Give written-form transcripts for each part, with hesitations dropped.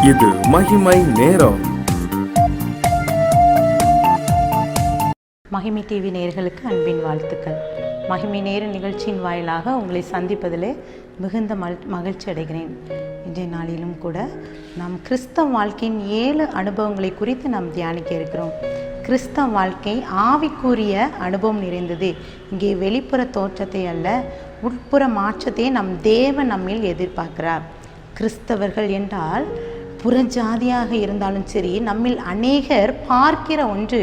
இது மகிமை நேரம். மகிமை டிவி நேயர்களுக்கு அன்பின் வாழ்த்துக்கள். மகிமை நேர நிகழ்ச்சியின் வாயிலாக உங்களை சந்திப்பதிலே மிகுந்த மகிழ்ச்சி அடைகிறேன். இன்றைய நாளிலும் கூட நாம் கிறிஸ்தவ வாழ்க்கையின் 7 அனுபவங்களை குறித்து நாம் தியானிக்க இருக்கிறோம். கிறிஸ்தவ வாழ்க்கை ஆவிக்குரிய அனுபவம் நிறைந்தது. இங்கே வெளிப்புற தோற்றத்தை அல்ல, உட்புற மாற்றத்தை நம் தேவன் நம்மில் எதிர்பார்க்கிறார். கிறிஸ்தவர்கள் என்றால் புறஜாதியாக இருந்தாலும் சரி, நம்மில் அநேகர் பார்க்கிற ஒன்று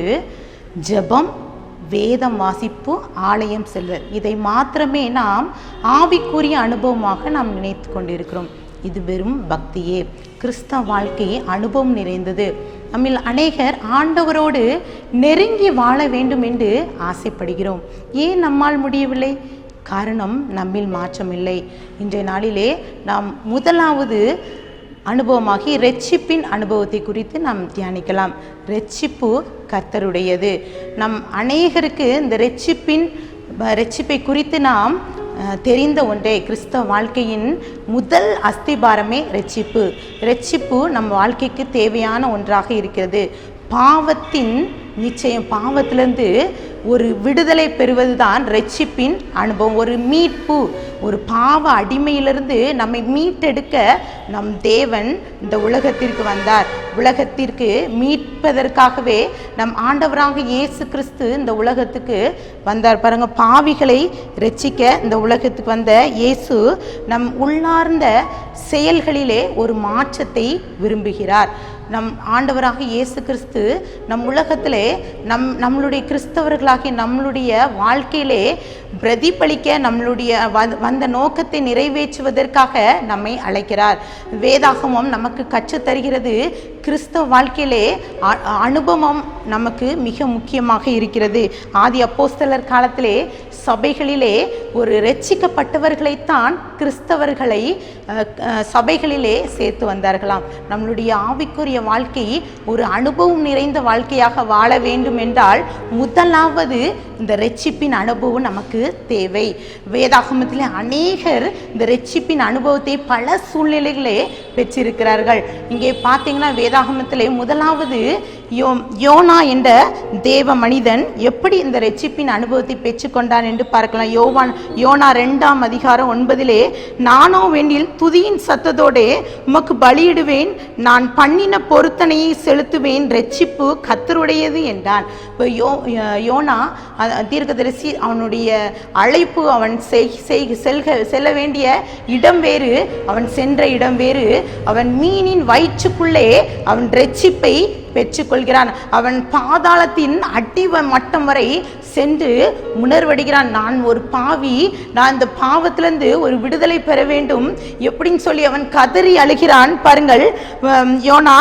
ஜெபம், வேதம் வாசிப்பு, ஆலயம் செல்வர். இதை மாத்திரமே நாம் ஆவிக்குரிய அனுபவமாக நாம் நினைத்து கொண்டிருக்கிறோம். இது வெறும் பக்தியே. கிறிஸ்தவ வாழ்க்கை அனுபவம் நிறைந்தது. நம்மில் அநேகர் ஆண்டவரோடு நெருங்கி வாழ வேண்டும் என்று ஆசைப்படுகிறோம். ஏன் நம்மால் முடியவில்லை? காரணம், நம்மில் மாற்றமில்லை. இன்றைய நாளிலே நாம் முதலாவது அனுபவமாகி இரட்சிப்பின் அனுபவத்தை குறித்து நாம் தியானிக்கலாம். இரட்சிப்பு கர்த்தருடையது. நம் அநேகருக்கு இந்த இரட்சிப்பை குறித்து நாம் தெரிந்த ஒன்றே. கிறிஸ்தவ வாழ்க்கையின் முதல் அஸ்திபாரமே இரட்சிப்பு. இரட்சிப்பு நம் வாழ்க்கைக்கு தேவையான ஒன்றாக இருக்கிறது. பாவத்தின் நிச்சயம், பாவத்திலிருந்து ஒரு விடுதலை பெறுவது தான் இரட்சிப்பின் அனுபவம். ஒரு மீட்பு, ஒரு பாவ அடிமையிலிருந்து நம்மை மீட்டெடுக்க நம் தேவன் இந்த உலகத்திற்கு வந்தார். உலகத்திற்கு மீட்பதற்காகவே நம் ஆண்டவராக இயேசு கிறிஸ்து இந்த உலகத்துக்கு வந்தார். பாருங்க, பாவிகளை இரட்சிக்க இந்த உலகத்துக்கு வந்த இயேசு நம் உள்ளார்ந்த செயல்களிலே ஒரு மாற்றத்தை விரும்புகிறார். நம் ஆண்டவராக இயேசு கிறிஸ்து நம் உலகத்திலே நம்மளுடைய கிறிஸ்தவர்களாகிய நம்மளுடைய வாழ்க்கையிலே பிரதிபலிக்க, நம்மளுடைய வந்த நோக்கத்தை நிறைவேற்றுவதற்காக நம்மை அழைக்கிறார். வேதாகமம் நமக்கு கற்றுத்தருகிறது. கிறிஸ்தவ வாழ்க்கையிலே அனுபவம் நமக்கு மிக முக்கியமாக இருக்கிறது. ஆதி அப்போஸ்தலர் காலத்திலே சபைகளிலே ஒரு இரட்சிக்கப்பட்டவர்களைத்தான் கிறிஸ்தவர்களை சபைகளிலே சேர்த்து வந்தார்களாம். நம்மளுடைய ஆவிக்குரிய வாழ்க்கை ஒரு அனுபவம் நிறைந்த வாழ்க்கையாக வாழ வேண்டும் என்றால் முதலாவது இந்த இரட்சிப்பின் அனுபவம் நமக்கு தேவை. வேதாகமத்திலே அநேகர் இந்த இரட்சிப்பின் அனுபவத்தை பல சூழ்நிலைகளே பெற்றிருக்கிறார்கள். இங்கே பார்த்தீங்கன்னா வேதாகமத்திலே முதலாவது யோனா என்ற தேவ மனிதன் எப்படி இந்த இரட்சிப்பின் அனுபவத்தை பெற்றுக்கொண்டான் என்று பார்க்கலாம். யோனா 2ஆம் அதிகாரம் 9 நானோ வெண்ணில் துதியின் சத்தத்தோடே உமக்கு பலியிடுவேன், நான் பண்ணின பொருத்தனையை செலுத்துவேன், இரட்சிப்பு கர்த்தருடையது என்றான். இப்போ யோனா தீர்க்கதரிசி, அவனுடைய அழைப்பு, அவன் செல்ல வேண்டிய இடம் வேறு, அவன் சென்ற இடம் வேறு. அவன் மீனின் வயிற்றுக்குள்ளே அவன் இரட்சிப்பை பெற்றுக்கொள்கிறான். அவன் பாதாளத்தின் மட்டம் வரை சென்று உணர்வடைகிறான். நான் ஒரு பாவி, நான் இந்த பாவத்திலிருந்து ஒரு விடுதலை பெற வேண்டும் எப்படின்னு சொல்லி அவன் கதறி அழுகிறான். பாருங்கள், யோனா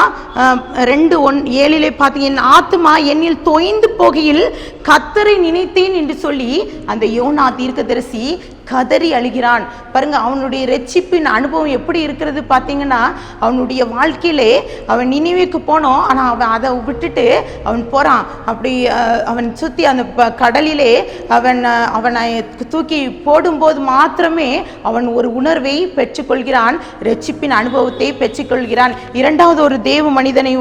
2:7 பார்த்தீங்க, என் ஆத்துமா என்னில் தோய்ந்து போகையில் கர்த்தரை நினைத்தேன் என்று சொல்லி அந்த யோனா தீர்க்கதரிசி கதறி அழுகிறான். பாருங்க, அவனுடைய இரட்சிப்பின் அனுபவம் எப்படி இருக்கிறது பார்த்தீங்கன்னா, அவனுடைய வாழ்க்கையிலே அவன் நினைவுக்கு போனோம், ஆனால் அவன் அதை விட்டுட்டு அவன் போகிறான். அப்படி அவன் சுற்றி அந்த கடலிலே அவனை தூக்கி போடும்போது மாத்திரமே அவன் ஒரு உணர்வை பெற்றுக்கொள்கிறான், இரட்சிப்பின் அனுபவத்தை பெற்றுக்கொள்கிறான். இரண்டாவது ஒரு தேவ மனிதனை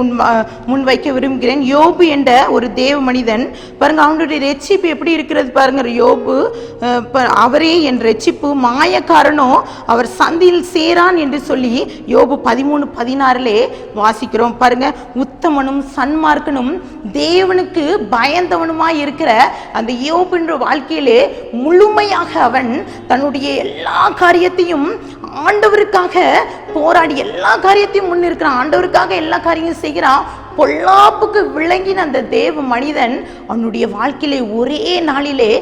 முன்வைக்க விரும்புகிறேன். யோபு என்ற ஒரு தேவ மனிதன். பாருங்க, அவனுடைய இரட்சிப்பு எப்படி இருக்கிறது பாருங்க. யோபு அவரே என் இரட்சிப்பு, மாயக்காரனோ அவர் சந்தியில் சேரான் என்று சொல்லி யோபு 13:16 வாசிக்கிறோம். பாருங்க, உத்தமனும் சன்மார்க்கனும் தேவனுக்கு பயந்தவனுமாய் இருக்கிற அந்த யோபு என்ற வாழ்க்கையிலே முழுமையாக அவன் தன்னுடைய எல்லா காரியத்தையும் ஆண்டவருக்காக போராடி எல்லா காரியத்தையும் முன்னிருக்கிறான். ஆண்டவருக்காக எல்லா காரியங்களும் செய்கிறான். பொல்லாப்புக்கு விளங்கின அந்த தேவ மனிதன் அவனுடைய வாழ்க்கையிலே ஒரே நாளிலே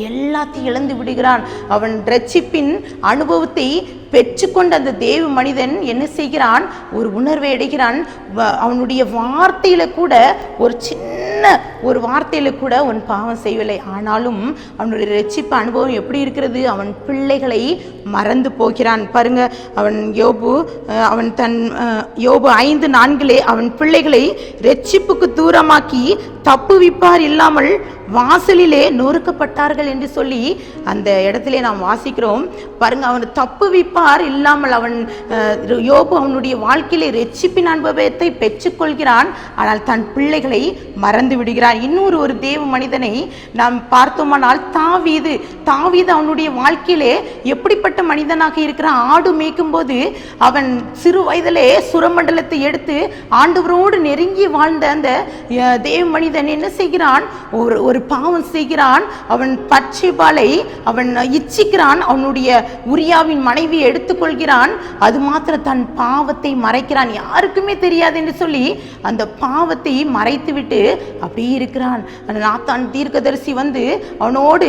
எல்லாத்தையும் இழந்து விடுகிறான். அவன் இரட்சிப்பின் அனுபவத்தை பெற்றுக்கொண்ட அந்த தேவ மனிதன் என்ன செய்கிறான்? ஒரு உணர்வை அடைகிறான். அவனுடைய வார்த்தையில கூட ஒரு சின்ன வார்த்தையில கூட அவன் பாவம் செய்யவில்லை. ஆனாலும் அவனுடைய இரட்சிப்பு அனுபவம் எப்படி இருக்கிறது? அவன் பிள்ளைகளை மறந்து போகிறான். பாருங்க, அவன் யோபு 5:4 அவன் பிள்ளைகளை இரட்சிப்புக்கு தூரமாக்கி தப்புவிப்பார் இல்லாமல் வாசலிலே நொறுக்கப்பட்டார்கள் என்று சொல்லி அந்த இடத்திலே நாம் வாசிக்கிறோம். பாருங்க, அவன் தப்புவிப்பார் எதிர்பார் இல்லாமல் யோபு அவனுடைய வாழ்க்கையிலே ரட்சிப்பின் அனுபவத்தை பெற்றுக்கொள்கிறான். ஆனால் தன் பிள்ளைகளை மறந்து விடுகிறான். இன்னொரு தேவ மனிதனை நாம் பார்த்தோமானால் தாவீது அவனுடைய வாழ்க்கையிலே எப்படிப்பட்ட மனிதனாக இருக்கிறான். ஆடு மேய்க்கும் போது அவன் சிறு வயதிலே சுரமண்டலத்தை எடுத்து ஆண்டவரோடு நெருங்கி வாழ்ந்த அந்த தேவ மனிதன் என்ன செய்கிறான், ஒரு பாவம் செய்கிறான். அவன் பட்சேபாளை அவன் இச்சிக்கிறான். அவனுடைய உரியாவின் மனைவியை எடுத்துக்கொள்கிறான். அது மாத்திரம் தன் பாவத்தை மறைக்கிறான், யாருக்குமே தெரியாது என்று சொல்லி அந்த பாவத்தை மறைத்து விட்டு அப்படியே இருக்கிறான். நாத்தான் தீர்க்கதரிசி வந்து அவனோடு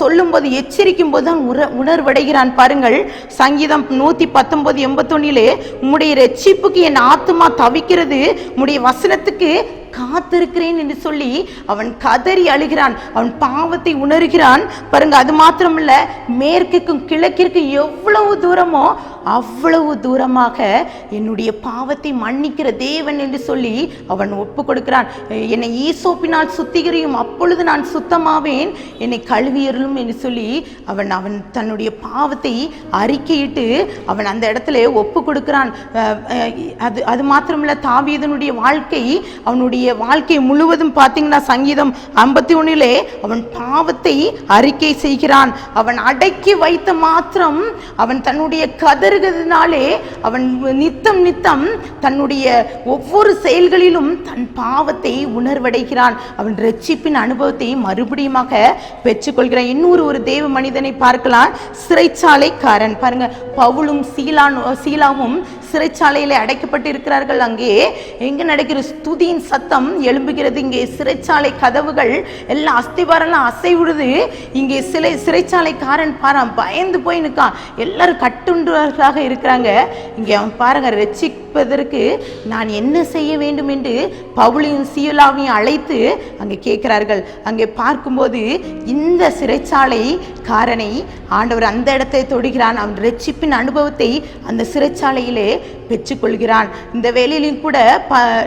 சொல்லும்போது எச்சரிக்கும் போது தான் உணர்வடைகிறான். பாருங்கள், சங்கீதம் 119:81 உம்முடைய ரட்சிப்புக்கு என் ஆத்துமா தவிக்கிறது, உம்முடைய வசனத்துக்கு காத்திருக்கிறேன் என்று சொல்லி அவன் கதறி அழுகிறான். அவன் பாவத்தை உணர்கிறான். பாருங்க, அது மாத்திரமல்ல, மேற்குக்கும் கிழக்கிற்கும் எவ்வளவு தூரமோ அவ்வளவு தூரமாக என்னுடைய பாவத்தை மன்னிக்கிற தேவன் என்று சொல்லி அவன் ஒப்பு கொடுக்கிறான். என்னை ஈசோப்பினால் சுத்திகரியும், அப்பொழுது நான் சுத்தமாவேன், என்னை கழுவியருளும் என்று சொல்லி அவன் தன்னுடைய பாவத்தை அறிக்கையிட்டு அவன் அந்த இடத்துல ஒப்பு கொடுக்கிறான். அது மாத்திரமல்ல, தாவீதனுடைய வாழ்க்கை, அவனுடைய வாழ்க்கை முழுவதும் பார்த்தீங்கன்னா சங்கீதம் 51 அவன் பாவத்தை அறிக்கை செய்கிறான். அவன் அடக்கி வைத்த மாத்திரம் அவன் தன்னுடைய கதறுகிறதுனாலே அவன் நித்தம் தன்னுடைய ஒவ்வொரு செயல்களிலும் தன் பாவத்தை உணர்வடைகிறான். அவன் ரட்சிப்பின் அனுபவத்தை மறுபடியுமாக பெற்றுக்கொள்கிறான். இன்னொரு தேவ மனிதனை பார்க்கலாம், சிறைச்சாலைக்காரன். பாருங்க, பவுலும் சீலாவும் சிறைச்சாலையிலே அடைக்கப்பட்டு இருக்கிறார்கள். அங்கே எங்க நடக்கிற ஸ்துதியின் சத்தம் எழும்புகிறது. இங்கே சிறைச்சாலை கதவுகள் எல்லாம் அஸ்திவாரெல்லாம் அசைவிடுது. இங்கே சிறைச்சாலைக்காரன் பாரு பயந்து போய் நிற்கான். எல்லாரும் கட்டுண்டவர்களாக இருக்கிறாங்க. இங்கே அவன் பாருங்க, ரட்சிப்பதற்கு நான் என்ன செய்ய வேண்டும் என்று பவுலையும் சீலாவையும் அழைத்து அங்கே கேட்கிறார்கள். அங்கே பார்க்கும்போது இந்த சிறைச்சாலைக்காரனை ஆண்டவர் அந்த இடத்தை தொடுகிறான். அவன் ரட்சிப்பின் அனுபவத்தை அந்த சிறைச்சாலையிலே பெற்றுக்கொள்கிறான். இந்த வேலையிலும் கூட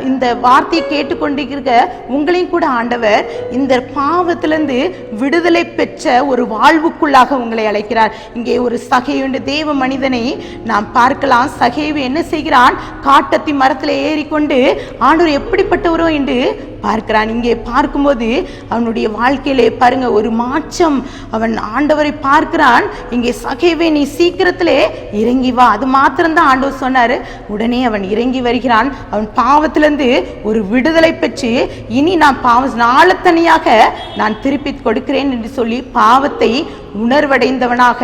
இந்த வார்த்தையை கேட்டுக்கொண்டிருக்க உங்களையும் கூட ஆண்டவர் இந்த பாவத்திலிருந்து விடுதலை பெற்ற ஒரு வாழ்வுக்குள்ளாக உங்களை அழைக்கிறார். இங்கே ஒரு சகேயுடைய தேவ மனிதனை நாம் பார்க்கலாம். சகேவு என்ன செய்கிறான், காட்டத்தி மரத்தில் ஏறிக்கொண்டு ஆண்டவர் எப்படிப்பட்டவரோ என்று பார்க்கிறான். இங்கே பார்க்கும்போது அவனுடைய வாழ்க்கையிலே பாருங்க ஒரு மாற்றம். அவன் ஆண்டவரை பார்க்கிறான். இங்கே சகேவே, நீ சீக்கிரத்திலே இறங்கி வா. அது மாத்திரம்தான் ஆண்டவர் சொன்னாரு. உடனே அவன் இறங்கி வருகிறான். அவன் பாவத்திலிருந்து ஒரு விடுதலை பெற்று இனி நான் நாளத்தனியாக நான் திருப்பி கொடுக்கிறேன் என்று சொல்லி பாவத்தை உணர்வடைந்தவனாக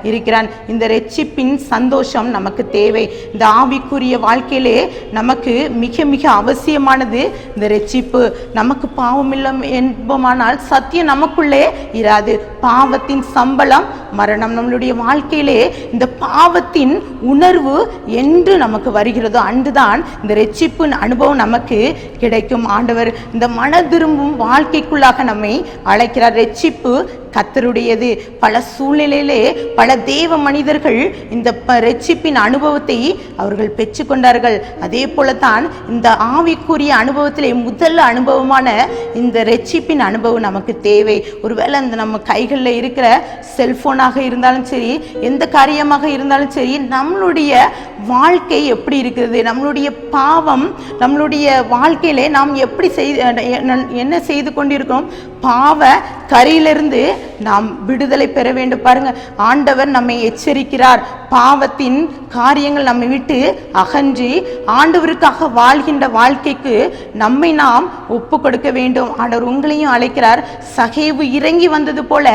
இருக்கிறான். இந்த ரட்சிப்பின் சந்தோஷம் நமக்கு தேவை. இந்த ஆவிக்குரிய வாழ்க்கையிலே நமக்கு மிக மிக அவசியமானது இந்த ரட்சிப்பு. நமக்கு பாவம் இல்லை என்போமானால் சத்தியம் நமக்குள்ளே இராது. பாவத்தின் சம்பளம் மரணம். நம்மளுடைய வாழ்க்கையிலே இந்த பாவத்தின் உணர்வு என்று நமக்கு வருகிறதோ அன்றுதான் இந்த ரட்சிப்பின் அனுபவம் நமக்கு கிடைக்கும். ஆண்டவர் இந்த மன திரும்பும் வாழ்க்கைக்குள்ளாக நம்மை அழைக்கிறார். ரட்சிப்பு கர்த்தருடையது. பல சூழ்நிலையிலே பல தேவ மனிதர்கள் இந்த ரட்சிப்பின் அனுபவத்தை அவர்கள் பெற்றுக்கொண்டார்கள். அதே போலத்தான் இந்த ஆவிக்குரிய அனுபவத்திலே முதல் அனுபவமான இந்த ரட்சிப்பின் அனுபவம் நமக்கு தேவை. ஒருவேளை அந்த நம்ம கைகளில் இருக்கிற செல்போனாக இருந்தாலும் சரி, எந்த காரியமாக இருந்தாலும் சரி, நம்மளுடைய வாழ்க்கை எப்படி இருக்கிறது, நம்மளுடைய பாவம் நம்மளுடைய வாழ்க்கையிலே நாம் எப்படி என்ன செய்து கொண்டிருக்கிறோம், பாவ கரையிலிருந்து நாம் விடுதலை பெற வேண்டும். பாருங்க, ஆண்டவர் நம்மை எச்சரிக்கிறார். பாவத்தின் காரியங்கள் நம்மை விட்டு அகன்றி ஆண்டவருக்காக வாழ்கின்ற வாழ்க்கைக்கு நம்மை நாம் ஒப்பு கொடுக்க வேண்டும். ஆண்டவர் உங்களையும் அழைக்கிறார். சகேவு இறங்கி வந்தது போல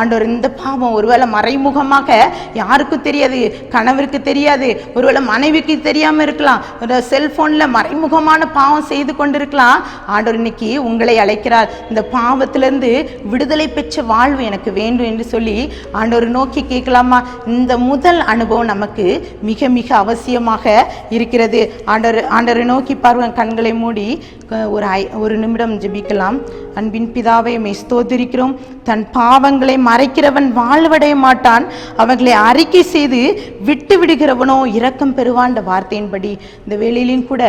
ஆண்டவர் இந்த பாவம் ஒருவேளை மறைமுகமாக யாருக்கும் தெரியாது, கணவருக்கு தெரியாது, ஒருவேளை மனைவிக்கு தெரியாம இருக்கலாம், செல்போன்ல மறைமுகமான பாவம் செய்து கொண்டிருக்கலாம். ஆண்டவர் இன்னைக்கு உங்களை அழைக்கிறார். இந்த பாவத்திலிருந்து விடுதலை பெற்ற வாழ்வு எனக்கு வேண்டும் என்று சொல்லி ஆண்டவர் நோக்கி கேட்கலாமா? இந்த முதல் அனுபவம் நமக்கு மிக மிக அவசியமாக இருக்கிறது. ஆண்டவரை நோக்கி பாருங்க. கண்களை மூடி ஒரு நிமிடம் ஜெபிக்கலாம். அன்பின் பிதாவை உம்மை ஸ்தோத்திரிக்கிறோம். தன் பாவங்களை மறைக்கிறவன் வாழ்வடைய மாட்டான், அவர்களை அறிக்கை செய்து விட்டு விடுகிறவனோ இரக்கம் பெறுவான் வார்த்தையின்படி இந்த வேளையிலும் கூட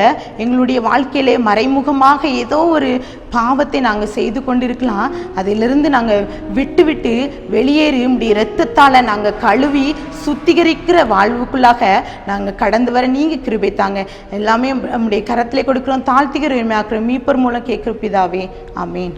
எங்களுடைய வாழ்க்கையிலே மறைமுகமாக ஏதோ ஒரு பாவத்தை நாங்கள் செய்து கொண்டிருக்கலாம். அதிலிருந்து நாங்கள் விட்டு விட்டு வெளியேறி உம்முடைய இரத்தத்தால் நாங்கள் கழுவி சுத்திகரிக்கிற வாழ்வுக்குள்ளாக நாங்கள் கடந்து வர நீங்கள் கிருபை தாங்க. எல்லாமே நம்முடைய கரத்திலே கொடுக்குறோம், தாழ்த்திக்கிற மீட்பர் மூலம் கேட்கிற பிதாவே, ஆமேன்.